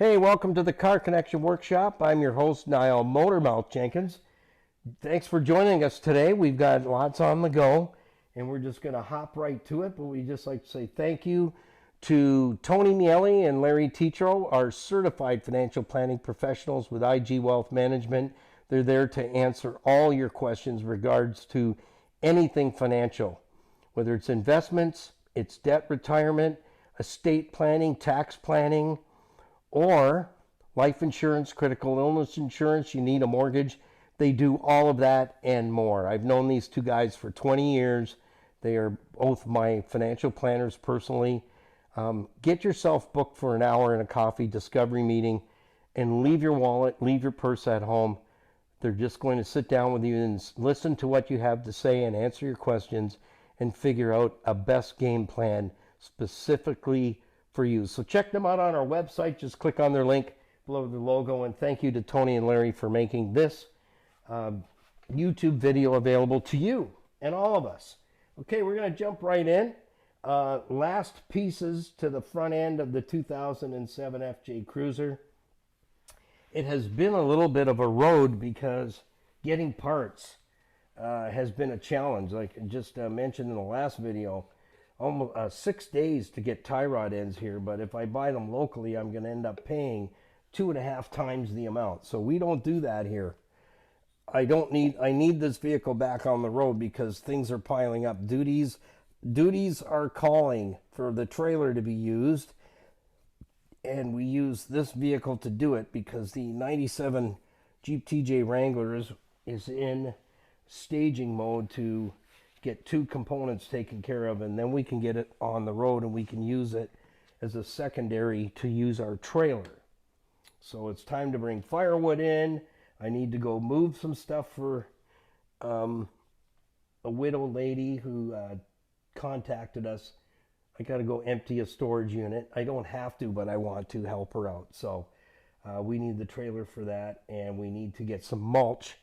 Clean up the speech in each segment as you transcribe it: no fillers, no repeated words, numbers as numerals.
Hey, welcome to the Car Connection Workshop. I'm your host, Niall Motormouth Jenkins. Thanks for joining us today. We've got lots on the go, and we're just going to hop right to it. But we just like to say thank you to Tony Miele and Larry Tetro, our certified financial planning professionals with IG Wealth Management. They're there to answer all your questions regards to anything financial, whether it's investments, it's debt retirement, estate planning, tax planning, or life insurance, critical illness insurance, you need a mortgage. They do all of that and more. I've known these two guys for 20 years. They are both my financial planners personally. Get yourself booked for an hour and a coffee discovery meeting and leave your wallet, leave your purse at home. They're just going to sit down with you and listen to what you have to say and answer your questions and figure out a best game plan specifically for you. So check them out on our website. Just click on their link below the logo. And thank you to Tony and Larry for making this YouTube video available to you and all of us. Okay, we're going to jump right in. Last pieces to the front end of the 2007 FJ Cruiser. It has been a little bit of a road because getting parts has been a challenge. Like I just mentioned in the last video, almost 6 days to get tie rod ends here, but if I buy them locally, I'm going to end up paying 2.5 times the amount. So we don't do that here. I need this vehicle back on the road because things are piling up. Duties are calling for the trailer to be used, and we use this vehicle to do it because the 97 Jeep TJ Wrangler is in staging mode to get 2 components taken care of, and then we can get it on the road and we can use it as a secondary to use our trailer. So it's time to bring firewood in. I need to go move some stuff for a widow lady who contacted us. I got to go empty a storage unit. I don't have to, but I want to help her out. So we need the trailer for that, and we need to get some mulch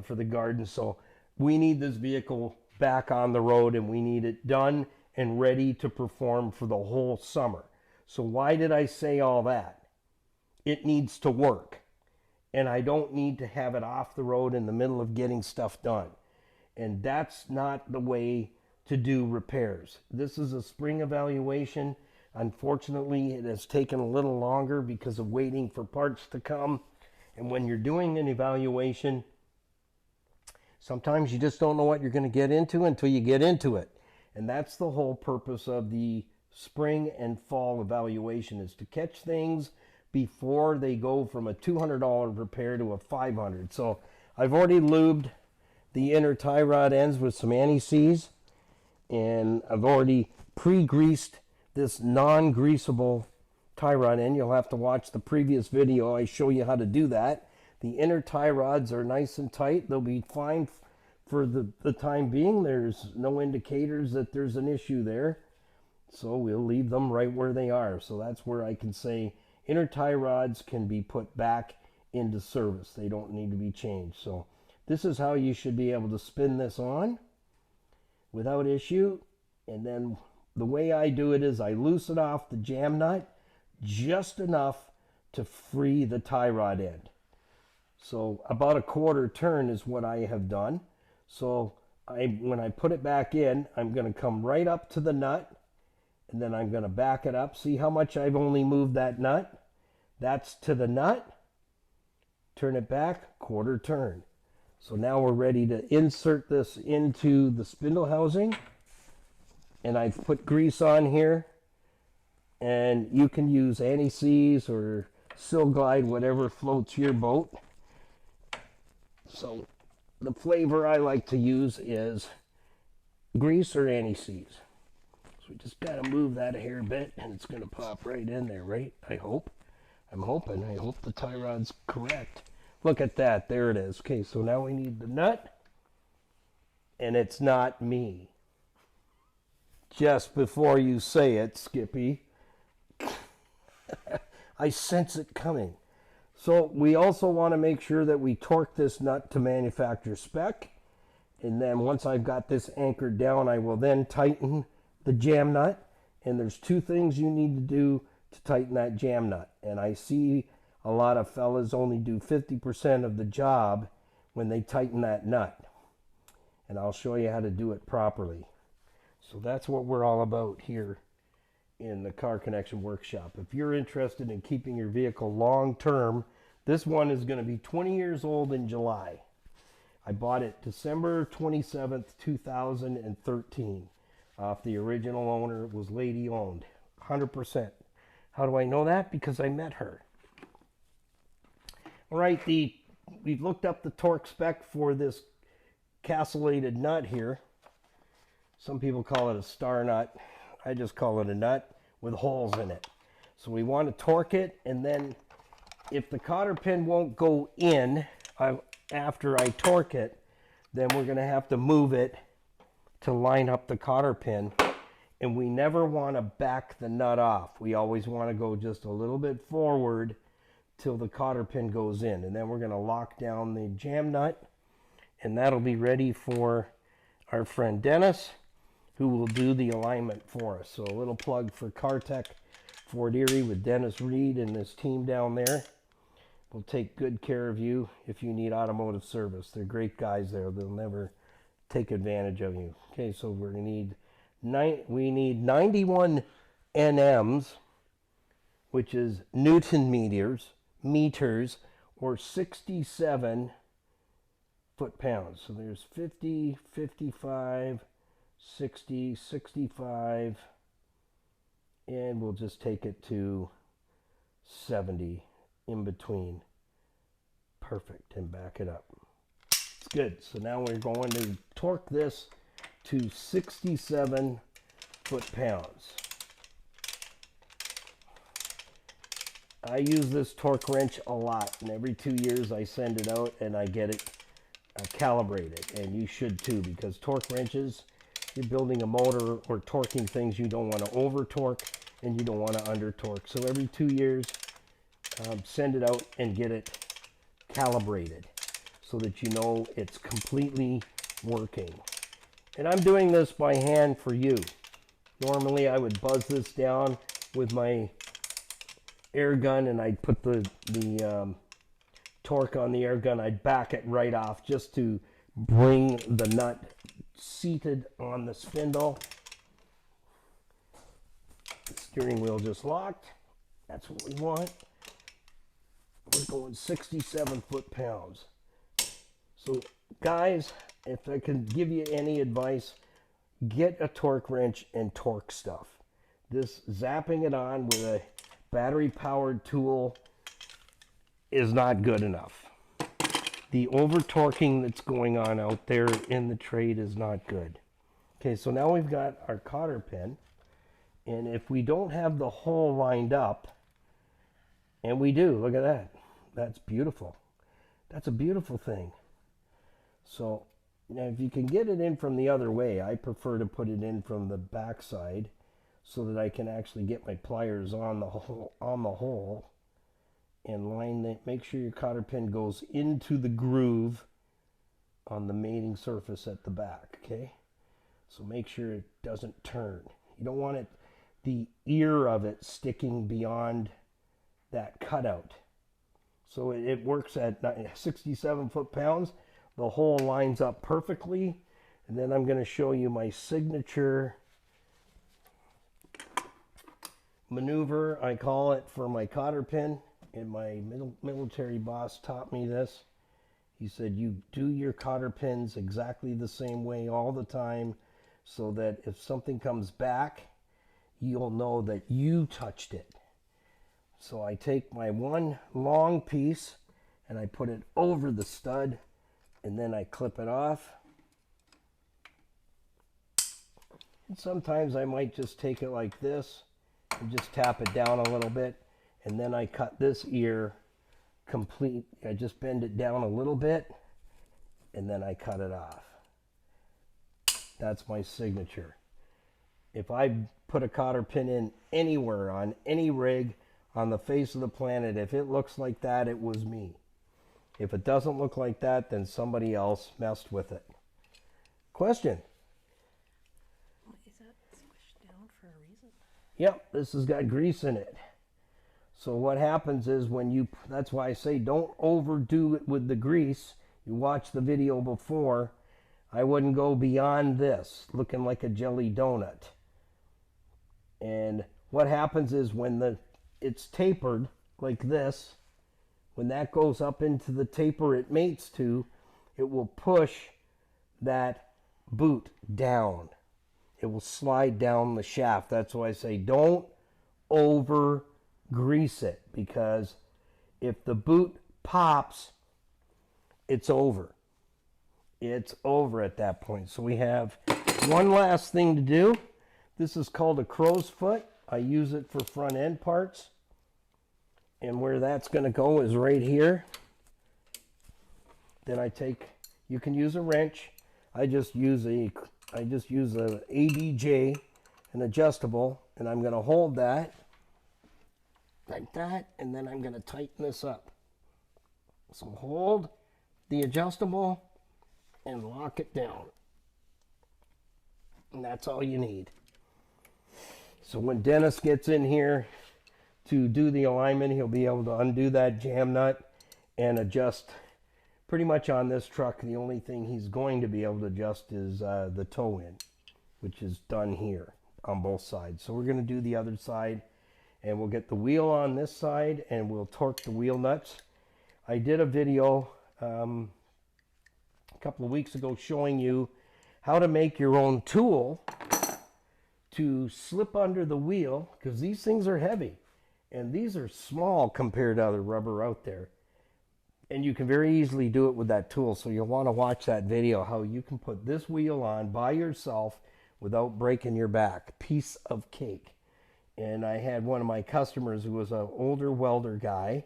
for the garden. So we need this vehicle back on the road, and we need it done and ready to perform for the whole summer. So why did I say all that? It needs to work, and I don't need to have it off the road in the middle of getting stuff done. And that's not the way to do repairs. This is a spring evaluation. Unfortunately, it has taken a little longer because of waiting for parts to come. And when you're doing an evaluation, sometimes you just don't know what you're going to get into until you get into it. And that's the whole purpose of the spring and fall evaluation, is to catch things before they go from a $200 repair to a $500. So I've already lubed the inner tie rod ends with some anti-seize, and I've already pre-greased this non-greasable tie rod end. You'll have to watch the previous video. I show you how to do that. The inner tie rods are nice and tight. They'll be fine for the time being. There's no indicators that there's an issue there. So we'll leave them right where they are. So that's where I can say inner tie rods can be put back into service. They don't need to be changed. So this is how you should be able to spin this on without issue. And then the way I do it is I loosen off the jam nut just enough to free the tie rod end. So about a quarter turn is what I have done. So when I put it back in, I'm going to come right up to the nut, and then I'm going to back it up. See how much I've only moved that nut? That's to the nut. Turn it back, quarter turn. So now we're ready to insert this into the spindle housing. And I've put grease on here. And you can use anti-seize or Sil-Glide, whatever floats your boat. So the flavor I like to use is grease or anti-seize. So we just got to move that a hair bit, and it's going to pop right in there, right? I hope. I'm hoping. I hope the tie rod's correct. Look at that. There it is. Okay, so now we need the nut, and it's not me. Just before you say it, Skippy, I sense it coming. So we also want to make sure that we torque this nut to manufacturer spec. And then once I've got this anchored down, I will then tighten the jam nut. And there's 2 things you need to do to tighten that jam nut. And I see a lot of fellas only do 50% of the job when they tighten that nut. And I'll show you how to do it properly. So that's what we're all about here in the Car Connection Workshop. If you're interested in keeping your vehicle long term, this one is going to be 20 years old in July. I bought it December 27th, 2013 off the original owner. It was lady owned, 100%. How do I know that? Because I met her. All right, we've looked up the torque spec for this castellated nut here. Some people call it a star nut. I just call it a nut with holes in it. So we want to torque it, and then if the cotter pin won't go in after I torque it, then we're going to have to move it to line up the cotter pin. And we never want to back the nut off. We always want to go just a little bit forward till the cotter pin goes in. And then we're going to lock down the jam nut, and that'll be ready for our friend Dennis, who will do the alignment for us. So a little plug for CarTech Fort Erie with Dennis Reed and his team down there. Will take good care of you if you need automotive service. They're great guys there. They'll never take advantage of you. Okay, so we're gonna need we need 91 NMs, which is Newton meters, or 67 foot-pounds. So there's 50, 55, 60, 65, and we'll just take it to 70 in between. Perfect, and back it up. It's good. So now we're going to torque this to 67 foot-pounds. I use this torque wrench a lot, and every 2 years I send it out and I get it calibrated, and you should too, because torque wrenches, you're building a motor or torquing things, you don't want to over torque and you don't want to under torque. So every 2 years, send it out and get it calibrated so that you know it's completely working. And I'm doing this by hand for you. Normally I would buzz this down with my air gun, and I'd put the torque on the air gun. I'd back it right off just to bring the nut seated on the spindle. The steering wheel just locked. That's what we want. We're going 67 foot-pounds. So guys, if I can give you any advice, get a torque wrench and torque stuff. This zapping it on with a battery-powered tool is not good enough. The over-torquing that's going on out there in the trade is not good. Okay, so now we've got our cotter pin, and if we don't have the hole lined up, and we do, look at that. That's beautiful. That's a beautiful thing. So now if you can get it in from the other way, I prefer to put it in from the back side so that I can actually get my pliers on the hole and line it. Make sure your cotter pin goes into the groove on the mating surface at the back, okay? So make sure it doesn't turn. You don't want the ear of it sticking beyond that cutout. So it works at 67 foot-pounds. The hole lines up perfectly. And then I'm going to show you my signature maneuver, I call it, for my cotter pin. And my military boss taught me this. He said, you do your cotter pins exactly the same way all the time, so that if something comes back, you'll know that you touched it. So I take my one long piece and I put it over the stud, and then I clip it off. And sometimes I might just take it like this and just tap it down a little bit, and then I cut this ear complete. I just bend it down a little bit, and then I cut it off. That's my signature. If I put a cotter pin in anywhere on any rig on the face of the planet, if it looks like that, it was me. If it doesn't look like that, then somebody else messed with it. Question? Is that squished down for a reason? Yep, this has got grease in it. So what happens is that's why I say don't overdo it with the grease. You watched the video before. I wouldn't go beyond this, looking like a jelly donut. And what happens is when it's tapered like this, when that goes up into the taper it mates to, it will push that boot down. It will slide down the shaft. That's why I say don't over grease it, because if the boot pops, it's over. It's over at that point. So we have one last thing to do. This is called a crow's foot. I use it for front end parts. And where that's going to go is right here. Then you can use a wrench. I just use a ADJ, an adjustable, and I'm going to hold that like that, and then I'm going to tighten this up. So hold the adjustable and lock it down. And that's all you need. So when Dennis gets in here to do the alignment, he'll be able to undo that jam nut and adjust. Pretty much on this truck, the only thing he's going to be able to adjust is the toe in, which is done here on both sides. So we're going to do the other side, and we'll get the wheel on this side, and we'll torque the wheel nuts. I did a video a couple of weeks ago showing you how to make your own tool to slip under the wheel, because these things are heavy, and these are small compared to other rubber out there. And you can very easily do it with that tool. So you'll want to watch that video, how you can put this wheel on by yourself without breaking your back. Piece of cake. And I had one of my customers who was an older welder guy.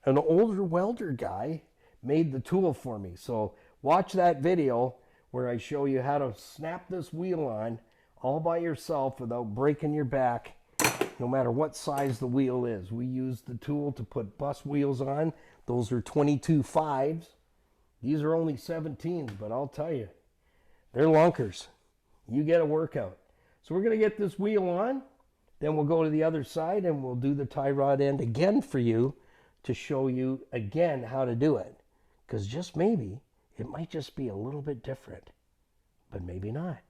An older welder guy made the tool for me. So watch that video where I show you how to snap this wheel on all by yourself without breaking your back, no matter what size the wheel is. We use the tool to put bus wheels on. Those are 22 5s. These are only 17s, but I'll tell you, they're lunkers. You get a workout. So we're going to get this wheel on, then we'll go to the other side and we'll do the tie rod end again for you to show you again how to do it. Because just maybe, it might just be a little bit different, but maybe not.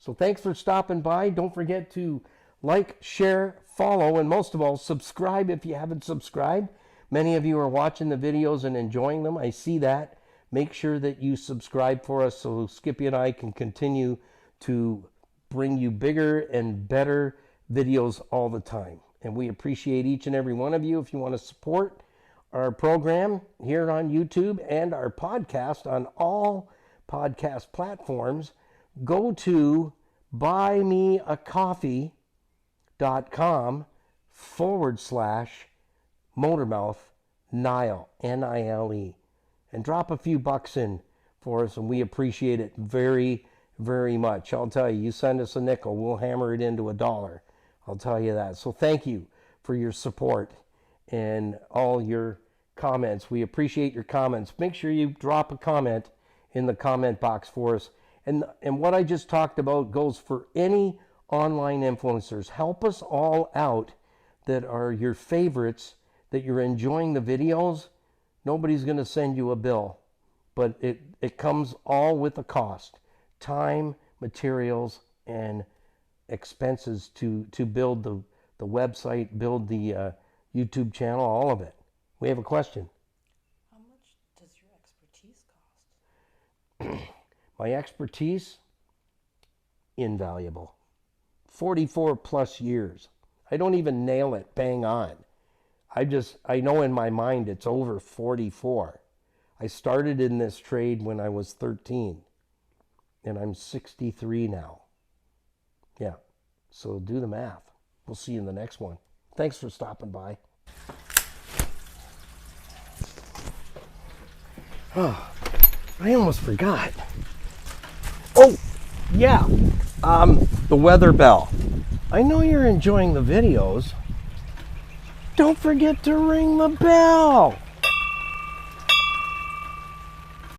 So thanks for stopping by. Don't forget to like, share, follow, and most of all, subscribe if you haven't subscribed. Many of you are watching the videos and enjoying them. I see that. Make sure that you subscribe for us so Skippy and I can continue to bring you bigger and better videos all the time. And we appreciate each and every one of you. If you want to support our program here on YouTube and our podcast on all podcast platforms, go to buymeacoffee.com/Motormouth Nile, Nile, and drop a few bucks in for us, and we appreciate it very, very much. I'll tell you, you send us a nickel, we'll hammer it into $1. I'll tell you that. So thank you for your support and all your comments. We appreciate your comments. Make sure you drop a comment in the comment box for us. And what I just talked about goes for any online influencers. Help us all out that are your favorites, that you're enjoying the videos. Nobody's going to send you a bill, but it comes all with a cost. Time, materials, and expenses to build the website, build the YouTube channel, all of it. We have a question. How much does your expertise cost? My expertise, invaluable. 44 plus years. I don't even nail it bang on. I know in my mind it's over 44. I started in this trade when I was 13, and I'm 63 now. Yeah, so do the math. We'll see you in the next one. Thanks for stopping by. Oh, I almost forgot. Oh, yeah, the weather bell. I know you're enjoying the videos. Don't forget to ring the bell.